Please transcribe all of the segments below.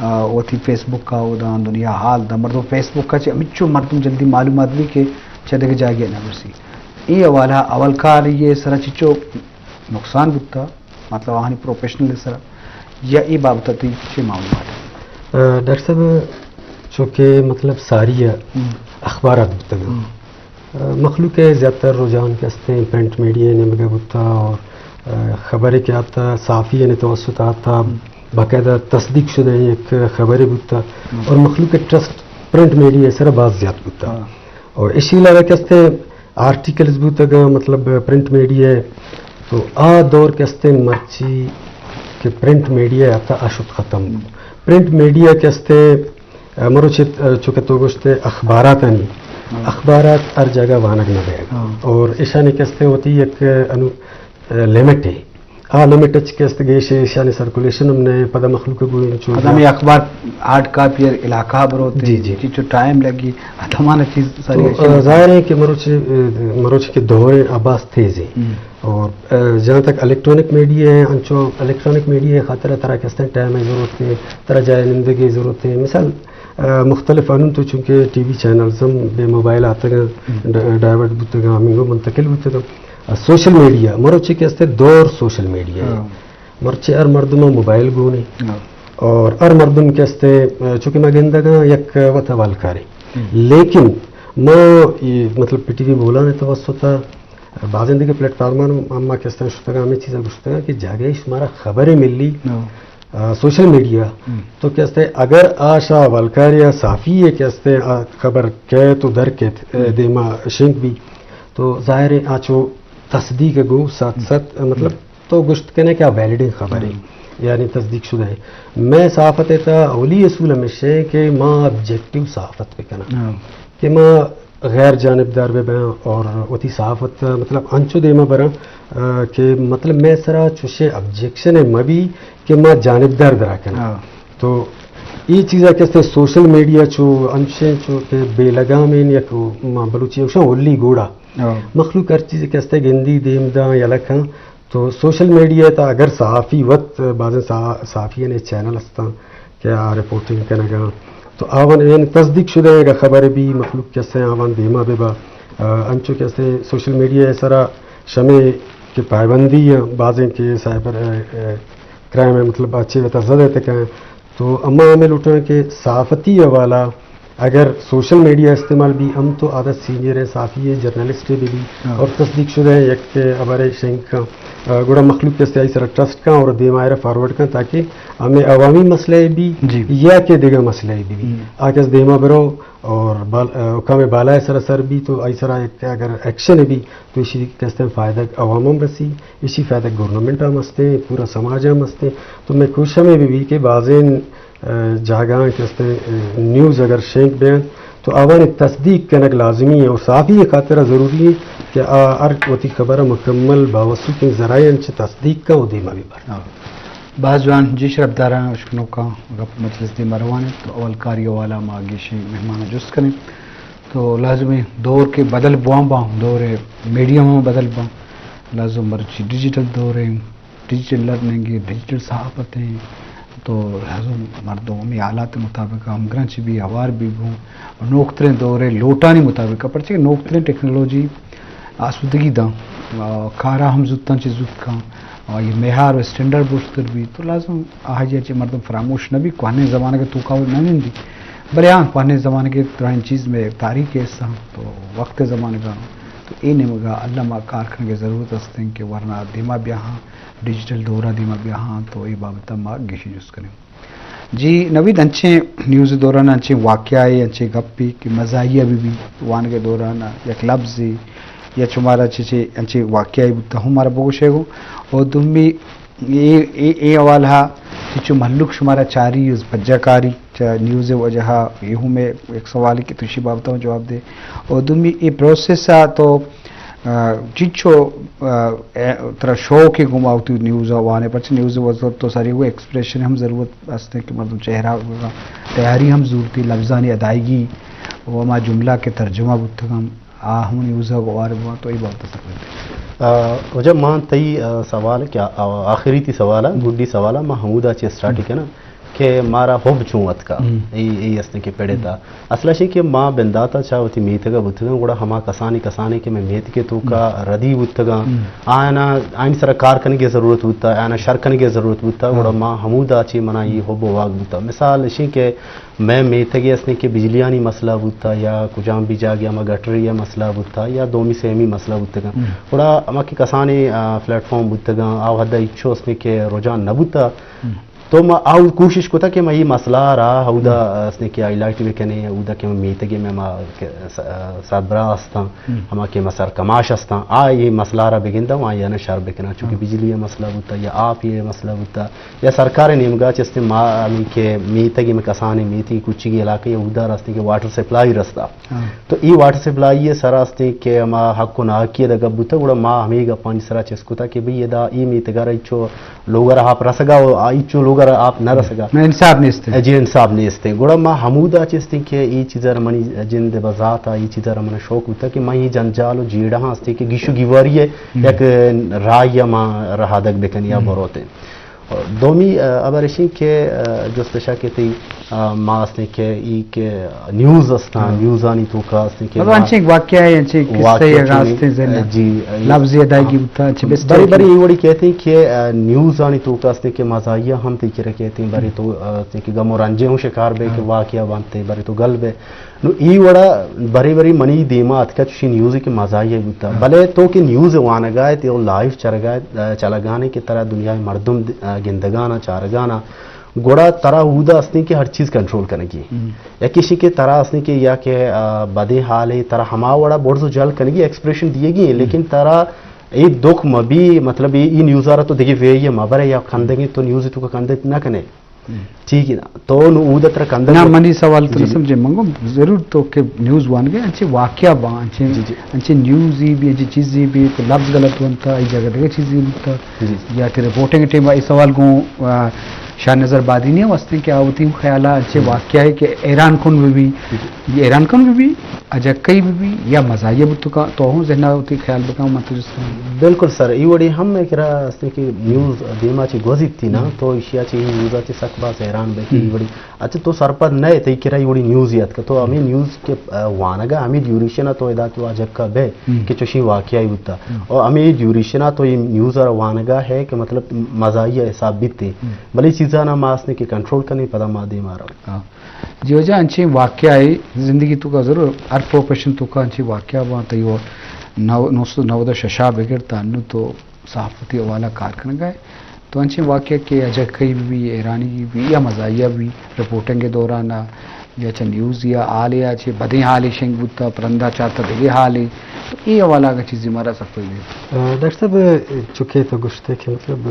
وتی فیس بک کا ودان دنیا حال دا مردم فیس بک کا چمچو مردم جلدی معلومات بھی کہ چدگ جاگے نہ برسی ای اوالا اول کار یہ سرا چچو نقصان بتا مطلب آہنی پروفیشنل سرا یا ای بابت چی معلومات ڈاکٹر صاحب چونکہ مطلب ساری اخبارات بتا مخلوق ہے زیادہ تر رجحان کے ہستے ہیں پرنٹ میڈیا نے مگا بتا اور خبریں کیا آتا صحافی نے توسط آتا باقاعدہ تصدیق شدہ ایک خبریں بتا اور مخلوق ٹرسٹ پرنٹ میڈیا سر بعض زیادہ بتا اور اسی علاوہ کہتے ہیں آرٹیکلز بتا گا مطلب پرنٹ میڈیا ہے تو آ دور کہتے ہیں مرچی کہ پرنٹ میڈیا آتا اشد ختم پرنٹ میڈیا کہتے مرو چکے تو گوشتے اخبارات نہیں اخبارات ہر جگہ وانگ نہ دے گا اور ایشانی کہتے ہوتی ایک لمٹ ہے لمٹ کہتے گیش ایشانی سرکولیشن ہم نے پدا مخلوق کو میں اخبار آرٹ کاپی علاقہ بروتے جی جی جو ٹائم لگی تمام چیز ساری ظاہر ہے کہ مروچ کے دور عباس تیز ہیں اور جہاں تک الیکٹرانک میڈیا ہے انچو الیکٹرانک میڈیا ہے خاطر طرح کہتے ہیں ٹائم ہے ضرورت ہے طرح جائے نندگی ضرورت ہے مثال مختلف انون تو چونکہ ٹی وی چینلز ہم بے موبائل آتے گا ڈائیورٹ بوتے گا ہمیں منتقل بوتے گا سوشل میڈیا مروچے کہتے دور سوشل میڈیا ہے مرچے ار مردم موبائل گونے اور ار مردم کہتے چونکہ میں گندہ گا یک وطا والکاری لیکن مطلب پی ٹی وی بولا نے توسطا بعض دیگر پلیٹ فارمان اما کہتے ہیں شتا گا ہمیں چیزیں گشتا گا کہ جاگے ہمارا خبریں ملی سوشل میڈیا تو کہتے اگر آشا والکاریا صحافی ہے کہتے خبر کہ تو در کے دیما شنک بھی تو ظاہر ہے آچو تصدیق گو ساتھ ساتھ مطلب تو گشت کہنے کیا ویلیڈنگ خبر ہے یعنی تصدیق شدہ ہے میں صحافت تا اولی اصول ہمیشہ ہے کہ ماں آبجیکٹیو صحافت پہ کنا کہ ماں غیر جانبدار بے بیاں اور وتی صحافت مطلب انچو دیما برا کہ مطلب میں سرا چوشے آبجیکشن ہے مبی کہ ماں جانبدار درا کنا تو یہ چیزیں کہتے سوشل میڈیا چو انشیں چو کہ بے لگامین یا ماں بلوچی اوشاں اولی گوڑا مخلوق ہر چیز کہتے گندی دیم دا یا لکھاں تو سوشل میڈیا تا اگر صحافی وقت بعض صحافی نے چینل ہستا کیا رپورٹنگ کرنے گا تو آوان یعنی تصدیق شدہ ہے کہ خبر بھی مخلوق کیسے ہیں آوان دیما بے با انچو کیسے سوشل میڈیا ہے سرا شمع کی پائبندی ہے بعضیں کے سائبر کرائم ہے مطلب اچھے وطا زدہ تک ہیں تو اما ہمیں لوٹا ہے کہ صحافتی حوالہ اگر سوشل میڈیا استعمال بھی ہم تو عادت سینئر ہے صحافی ہے جرنلسٹ بھی اور تصدیق شدہ ہے یک ہمارے شنک کا گوڑا مخلوق کے آئی سر ٹرسٹ کا اور دیمائر فارورڈ کا تاکہ ہمیں عوامی مسئلے بھی یا کہ دیگر مسئلے بھی آکس دیما برو اور حکام بالا سر اثر بھی تو آئی سر اگر ایکشن ہے بھی تو اسی کہتے ہیں فائدہ عواموں رسی اسی فائدہ گورنمنٹ ہم ہستے پورا سماج ہم ہستے تو میں خوش ہمیں بھی کہ بعضین جاگاں کہتے ہیں نیوز اگر شینک بیان تو آوان تصدیق کرنا لازمی ہے اور صحافی یہ خاطرہ ضروری ہے کہ ہر وتی خبر مکمل باوسو کے ذرائع انچہ تصدیق کا وہ دیما بھی بار بعض جوان جی شرف داران اشکنوں کا گپ مجلس دی مروان ہے تو اول کاری والا ماگیشی مہمان جست کریں تو لازم دور کے بدل بوام با دور میڈیم میں بدل با لازم مرچی ڈیجیٹل دور ہے ڈیجیٹل لرننگ ڈیجیٹل صحافتیں تو لازم مردوں میں حالات مطابق ہم گرنچ بھی اوار بھی ہوں نوکتریں دورے لوٹانی مطابق پرچہ نوکتریں ٹیکنالوجی آسودگی دا کارا ہم زدتاں چیز زد کا یہ معیار و اسٹینڈرڈ بوشتر بھی تو لازم آج یہ مردم فراموش نہ بھی کوہنے زمانے کے توقع نہ دی بلے ہاں کوہنے زمانے کے ترائن چیز میں تاریخ ایسا تو وقت زمانے کا تو اے نمگا اللہ ما کارخانے کی ضرورت ہستے ہیں کہ ورنہ دیما بھی ہاں ڈیجیٹل دورہ دیما بھی ہاں تو یہ بابتا ما گیشی جس کریں جی نوید انچے نیوز دوران انچے واقعہ انچے گپی کہ مزاحیہ بھی وان کے دوران یک لفظ یا چمارا چچے انچے واقعہ بتا ہمارا بگوشے گو اور تم بھی یہ اول ہا چچو محلوک شمارا چاری بجا کاری نیوز وجہ یہ میں ایک سوال ہے کہ تشی بابتا ہوں جواب دے اور تم بھی یہ پروسیس تو چچو ترا شو کے گماؤتی نیوز وانے پر نیوز وضرورت تو ساری وہ ایکسپریشن ہم ضرورت ہستے کہ مردم چہرہ تیاری ہم ضرورتی لفظانی ادائیگی وہ ما جملہ کے ترجمہ بتگم ہم نیوز وار ہوا تو یہ بات سکتے جب ماں تئی سوال کیا آخری تی سوال ہے گڈی سوال ہے ماں حمودہ چی اسٹارٹی کے نا کہ مارا حب چونت کا ای اسنے کے پیڑے تا اصلا شی کہ ما بنداتا چاوتی میتگا بتگا گوڑا ہما کسانی کے میں میت کے تو کا ردی بتگا آئین سر کار کرنے کی ضرورت ہوتا آنا شر کرنے کی ضرورت ہوتا گوڑا ما حمودا چی منا یہ حب واگ ہوتا مثال شی کہ میں میتگی اسنے کے بجلیانی مسئلہ ہوتا یا کجام بھی جا گیا ما گٹری یا مسئلہ ہوتا یا دومی سیمی مسئلہ ہوتا گوڑا اما کی کسانی پلیٹ فارم ہوتا آو حد اچھو اسنے کے رجان نبوتا تو ما آو کوشش کو تھا کہ میں یہ مسئلہ رہا ہودا اسنے کی آئی لائٹ بھی کہنے ہودا کہ میں میتگی میں ما سابرا ہستا ہما کے مسار کماش ہستا یہ مسئلہ رہا بگندہ وہاں یا نشار بکنا چونکہ بجلی یہ مسئلہ ہوتا یا آپ یہ مسئلہ ہوتا یا سرکار نیمگا چستے ما امی کے میتگی میں کسانے میتی کچھ کی علاقے یا ہودا راستے کے واٹر سپلائی رستا تو یہ واٹر سپلائی یہ سر راستے کے ما حق کو ناکی دا گبوتا گوڑا ما ہمیں گا پانچ سرا چسکو تھا کہ بھئی یہ دا ای میتگا رہیچو لوگا رہا آپ رسگا ایچو لوگا آپ نہ رسگا انصاف نیستے جی انصاف نیستے گوڑا ما حمودا چستے کہ ای چیزا منی جند بذاتا ای چیزا من شوق ہوتا کہ میں یہ جنجالو جیڑا ہاں استے کہ گیشو گیواری ہے یک رائیا ما رہادک بکن یا بروتے دومی ابرشی کہ جو استشا کے تی ما استے کہ ای کہ نیوز استا نیوز آنی تو کا استے کہ مطلب انچے ایک واقعہ ہے انچے قصہ ہے غاستے زنہ جی لفظی ادائیگی ہوتا انچے بس بڑی بڑی یہ وڑی کہتے ہیں کہ نیوز آنی تو کا استے کہ مزایہ ہم تی کرے کہتے ہیں بڑی تو کہ گم رنجے ہوں شکار بے کہ واقعہ بانتے بڑی تو گل بے نو ای وڑا بڑی بڑی منی دیمات کا چوشی نیوز کے مزایہ ہوتا بلے تو کہ نیوز وانگائے تے لائف چلگانے کی طرح دنیا مردم گندگانا چارگانا گوڑا طرح ہودا اسنے کی ہر چیز کنٹرول کرنے کی یا کسی کے طرح اسنے کی یا کہ بدے حال ہے طرح ہما وڑا بورڈ جل کرنے کی ایکسپریشن دیے گی لیکن طرح ای دکھ مبی مطلب یہ نیوز آ رہا تو دیکھیے وے یہ مبر ہے یا کھندگی تو نیوز تو کا کندے نہ کنے ٹھیک ہے نا تو اودا طرح کندے نہ منی سوال تو سمجھے منگو ضرور تو کہ نیوز وان گئے انچے واقعہ با انچے نیوز ہی بھی انچے چیزیں بھی تو لفظ غلط ہوتا ای جگہ دیکھے چیزیں ہوتا یا کہ رپورٹنگ ٹیم اس سوال کو شاہ نظر بادی نہیں واسطے کہ آوتی خیالہ اچھے واقعہ ہے کہ ایران کن بھی یہ ایران کن بھی اجکئی بھی یا مزایہ بھی تو ہوں ذہنہ ہوتی خیال بکاؤں مطلب جس طرح بالکل سر یہ وڑی ہم میں کہہ رہا اس نے کہ نیوز دیما چی گوزیت تھی نا تو اشیاء چی نیوزا چی سک باس ایران بے کی وڑی اچھا تو سر پر نئے تی کہہ رہا یہ وڑی نیوز یاد کا تو ہمیں نیوز کے وانگا ہمیں ڈیوریشنہ تو ادا تو اجکا بے کہ چوشی واقعہ ہی ہوتا اور ہمیں ڈیوریشنہ تو یہ نیوز اور وانگا ہے کہ مطلب مزایہ حساب بھی تھی بلی چیزاں نا ماسنے کی کنٹرول کرنی پتا مادی مارا جی وجہ انچے واقعہ ہے زندگی تو کا ضرور ہر پروفیشن تو کا انچے واقعہ وہاں تو یہ 990 ششا بگڑتا انو تو صحافتی حوالہ کار کرنے گئے تو انچے واقعہ کہ اجکئی بھی ایرانی بھی یا مزایہ بھی رپورٹنگ کے دوران یا اچھا نیوز یا آل یا اچھے بدیں حال شنگ بوتا پرندہ چاہتا دیگے حال ہے تو یہ حوالہ کا چیزیں مارا سکتے ہیں ڈاکٹر صاحب چکے تو گشتے کہ مطلب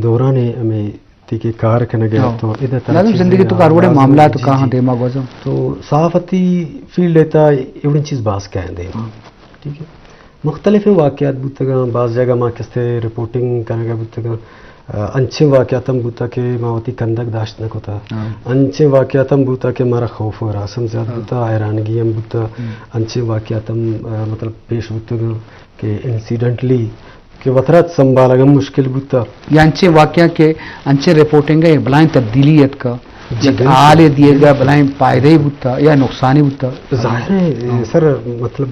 دوران ہمیں تیکے کار کرنے گیا تو ادھر لازم زندگی تو کاروڑے معاملات تو کہاں دیما گوزم تو صحافتی فیلڈ لیتا ایوڑن چیز باز کہیں دے ٹھیک ہے مختلف واقعات بوتگا بعض جگہ ماں کستے رپورٹنگ کرنے گا بوتگا انچے واقعاتم بوتا کہ ماوتی کندک داشت نہ ہوتا انچے واقعاتم بوتا کہ ہمارا خوف و راسم زیادہ بوتا حیرانگی ہم بوتا انچے واقعاتم مطلب پیش بوتگا کہ انسیڈنٹلی کہ وطرات سنبھالا گا مشکل بوتا یا انچے واقعہ کے انچے رپورٹنگ ہے بلائیں تبدیلیت کا آلے دیے گا بلائیں پائدہ بوتا یا نقصانی بوتا ظاہر ہے سر مطلب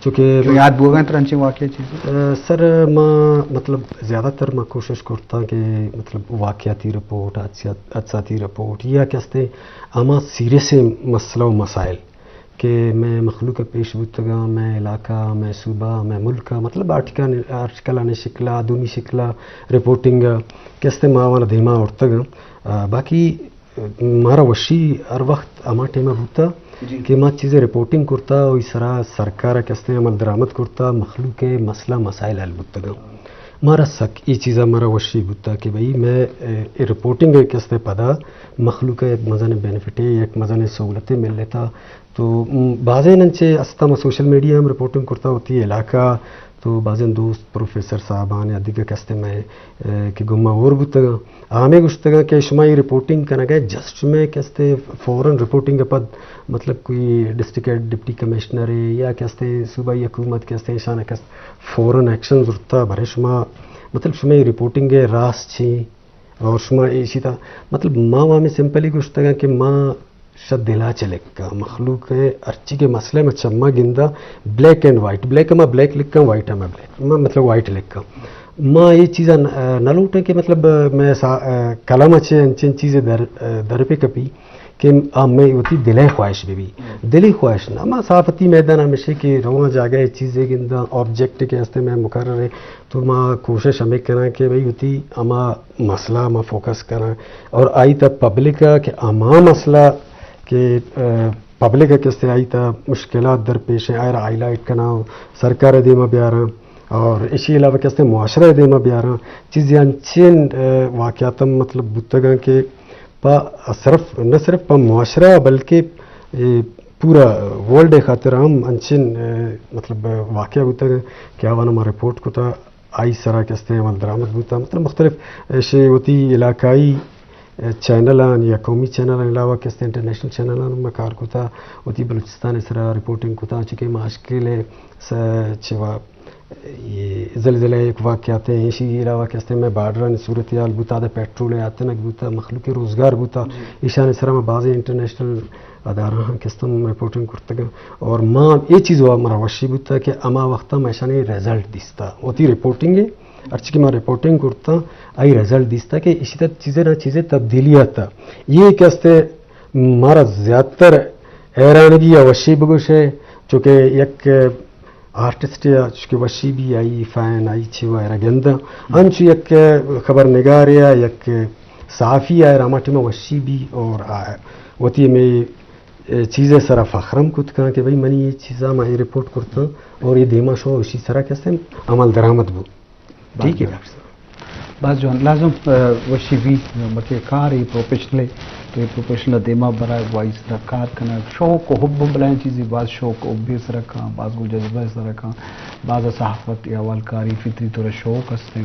چونکہ یاد بو گئے تو انچے واقعہ چیز سر ماں مطلب زیادہ تر میں کوشش کرتا کہ مطلب واقعاتی رپورٹ حادثاتی رپورٹ یا کہتے اما سیریس مسئلہ و مسائل کہ میں مخلوق پیش بوتگا میں علاقہ میں صوبہ میں ملک مطلب آرٹیکل آنے شکلہ دومی شکلہ رپورٹنگ کیستے ماوانا دھیما اڑتگا باقی مارا وشی ہر وقت اما ٹیمہ بوتا کہ ماں چیزیں رپورٹنگ کرتا اور اس طرح سرکار کیستے عمل درآمد کرتا مخلوق مسئلہ مسائل حل بوتگا مارا سک یہ چیزا مارا وشی بوتا کہ بھئی میں رپورٹنگ کیستے پدا مخلوق ایک مزن بینیفٹ ہے ایک مزن سہولتیں مل لیتا تو بعضیں ننچے استا میں سوشل میڈیا ہم رپورٹنگ کرتا ہوتی ہے علاقہ تو بعضیں دوست پروفیسر صاحبان یا دیگر کستے میں کہ گمہ اور بوتگا آمیں گشتگا کہ شما یہ رپورٹنگ کرنا گئے جسٹ میں کستے فوراً رپورٹنگ پد مطلب کوئی ڈسٹرکٹ ڈپٹی کمشنر ہے یا کستے صوبائی حکومت کستے شانہ کستے فوراً ایکشن ضرورتا بھرے شما مطلب شما یہ رپورٹنگ ہے راس چھی اور شما اسی طرح مطلب ماں میں سمپلی گوشت گا کہ ماں شد دلا چلے کا مخلوق ہے ارچی کے مسئلے میں چما گندا بلیک اینڈ وائٹ بلیک ہے میں بلیک لکھا بائٹ ہے میں بلیک میں مطلب وائٹ لکھا ماں یہ چیزیں نہ لوٹیں کہ مطلب میں کلام اچھے انچین چیزیں در پہ کپی کہ میں ہوتی دلی خواہش بھی دلی خواہش نہ ماں صحافتی میدان ہمیشہ کہ رواں جاگہ یہ چیزیں گندا آبجیکٹ کے ہستے میں مقرر ہے تو ماں کوشش ہمیں کریں کہ بھائی ہوتی اما مسئلہ میں فوکس کریں اور آئی تب پبلک کہ اما مسئلہ کہ پبلک کس طرح آئی تھا مشکلات درپیش ہیں آئر ہائی لائٹ کرنا سرکار دیما بیارا اور اسی علاوہ کہتے ہیں معاشرہ دیما بیارا چیزیں انچین واقعات مطلب بتگاں کہ صرف نہ صرف پا معاشرہ بلکہ پورا ورلڈ خاطر ہم انچین مطلب واقعہ بتگاں کہ آوانا ما رپورٹ کو تھا آئی سرا کہتے ہیں عمل درآمد بتا مطلب مختلف ایسے ہوتی علاقائی چینلان یا قومی چینلان علاوہ کہتے ہیں انٹرنیشنل چینلان میں کار کو تھا ہوتی بلوچستان سرا رپورٹنگ کو تھا چونکہ مشکل ہے چوا یہ زلزلہ ایک واقعات ہیں اسی علاوہ کہتے ہیں میں بارڈران صورتحال بوتا دا پیٹرول آتنک بوتا مخلوق روزگار بوتا ایشان سرا میں بعض انٹرنیشنل ادارہ کہتے ہیں رپورٹنگ کرتے گا اور ماں یہ چیز ہوا ہمارا وشی بوتا کہ اما وقتا میں ایشان ریزلٹ دیستا ہوتی رپورٹنگ ہے ارچ کی میں رپورٹنگ کرتا آئی رزلٹ دیستا کہ اسی طرح چیزیں نہ چیزیں تبدیلیاں تھا یہ کہتے مارا زیادہ تر حیرانگی یا وشی بگوش ہے چونکہ یک آرٹسٹ یا چونکہ وشی بھی آئی فین آئی چھوا ہے گندا انچو یک خبر نگار یا یک صحافی آئے راماٹی میں وشی بھی اور ہوتی میں چیزیں سرا فخرم کت کہاں کہ بھائی منی یہ چیزاں میں رپورٹ کرتا اور یہ دیما شو اسی طرح کہتے ہیں عمل درآمد بو ٹھیک ہے ڈاکٹر صاحب بعض جو لازم وشی بھی بلکہ کار ہی پروفیشنل تو یہ پروفیشنل دیما برائے وائس سرا کار کرنا شوق و حب بلائیں چیزیں بعض شوق حب سرا کھاں بعض کو جذبہ سرا کھاں بعض صحافت یا والکاری فطری طور شوق ہستے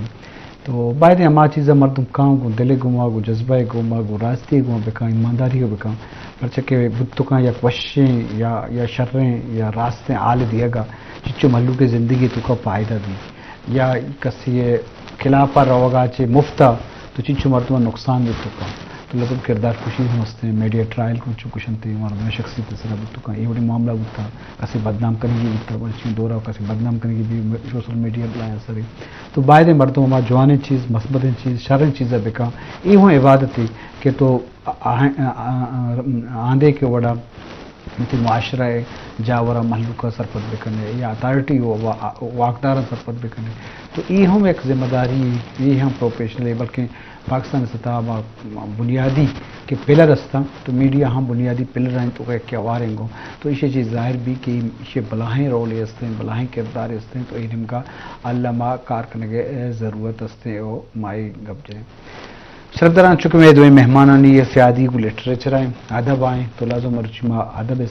تو باید ہما چیزیں مردم کام کو دل گما گو جذبہ گما گو راستے گما بکاں ایمانداری کو بکاں پرچہ بتوں کا یا وشیں یا شریں یا راستے آل دیا گا چچو ملو کے زندگی تو کا فائدہ دی یا کسی خلافہ روگا چے مفتا تو چنچو مرتبہ نقصان بھی تو کا تو لگن کردار خوشی ہمستے ہیں میڈیا ٹرائل کو چو کشنتے ہیں ہمارا شخصی تسرہ بتو کا یہ بڑی معاملہ ہوتا کسی بدنام کرنے کی ہوتا بلچین دورہ کسی بدنام کرنے کی بھی سوشل میڈیا بلائیں سری تو باید مردوں ہمارا جوانے چیز مثبت چیز شرن چیزیں بکا یہ ہوں عبادت ہے کہ تو آندے کے وڑا معاشرہ جاورہ محلوقہ سرپت بکنے یا اتھارٹی واقدار سرپت بکنے تو یہ ہم ایک ذمہ داری یہ ہم پروفیشنل ہے بلکہ پاکستان سطح بنیادی کہ پلر ہستا تو میڈیا ہم بنیادی پلر ہیں تو کیا واریں گو تو اسے چیز ظاہر بھی کہ یہ بلاہیں رول ہستے ہیں بلاہیں کردار ہستے ہیں تو علم کا علامہ کار کرنے کے ضرورت ہستے ہیں وہ مائی گپ جائیں شردران چکے میں دوئے مہمانانی یہ سیادی کو لٹریچر آئیں ادب آئیں تو لازم ارچما ادب